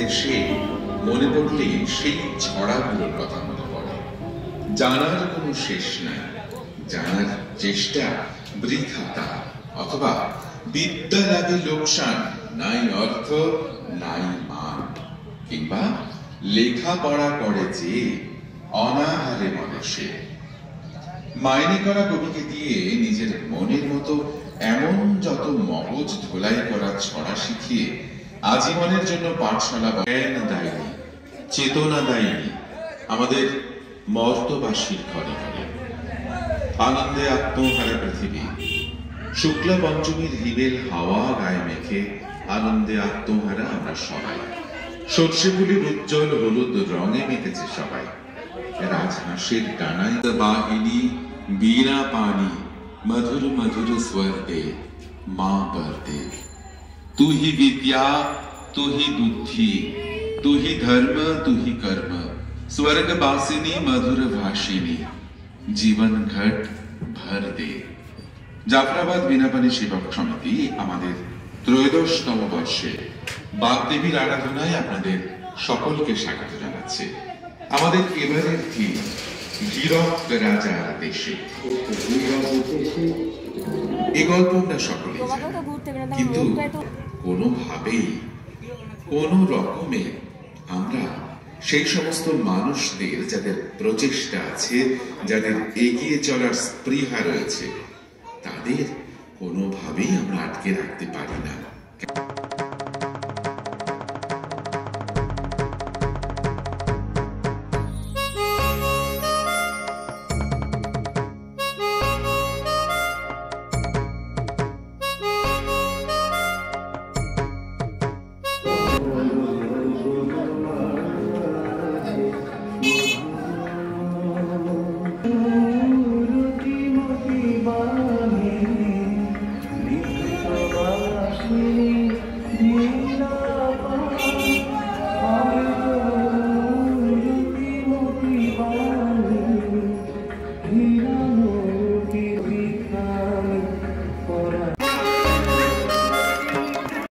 দেশে মনে পড়লে সেই ছড়াগুলোর কথা মনে পড়ে। জানার কোনো শেষ নাই, জানার চেষ্টা বৃথা তার, অথবা বিদ্যা লাভে লোকসান, নাই অর্থ নাই মান, কিংবা লেখাপড়া করে যে অনাহারে মনে সে। মাইনে করা কবিকে দিয়ে নিজের মনের মতো এমন যত মগজ ধোলাই করা ছড়া শিখিয়ে আজীবনের জন্য পাঠশালা জ্ঞান দেয়নি, চেতনা দেয়নি আমাদের মর্তবাসীর ঘরে ঘরে। আনন্দে আত্মহারা পৃথিবী, শুক্লা পঞ্চমীর হিমেল হাওয়া গায়ে মেখে আনন্দে আত্মহারা আমরা সবাই। সর্ষে ফুলের উজ্জ্বল হলুদ রঙে মেতেছে সবাই। রাজহাঁসের ডানায় বাহিনী बीना पानी मधुर मधुर स्वर दे मां पर दे। तू ही विद्या, तू ही बुद्धि, तू ही धर्म, तू ही कर्म, स्वर्ग बासिनी मधुर भाषिनी, जीवन घट भर दे। জাফরাবাদ বিনাপানি সেবক সমিতি আমাদের ত্রয়োদশতম বর্ষে বাগদেবীর আরাধনায় আপনাদের সকলকে স্বাগত জানাচ্ছে। আমাদের এবারের থিম হীরক রাজার দেশে। এই গল্প আমরা সকলেই জানি, কিন্তু কোনোভাবেই কোনো রকমে আমরা সেই সমস্ত মানুষদের যাদের প্রচেষ্টা আছে, যাদের এগিয়ে চলার স্পৃহা রয়েছে, তাদের কোনোভাবেই আমরা আটকে রাখতে পারি না। Hira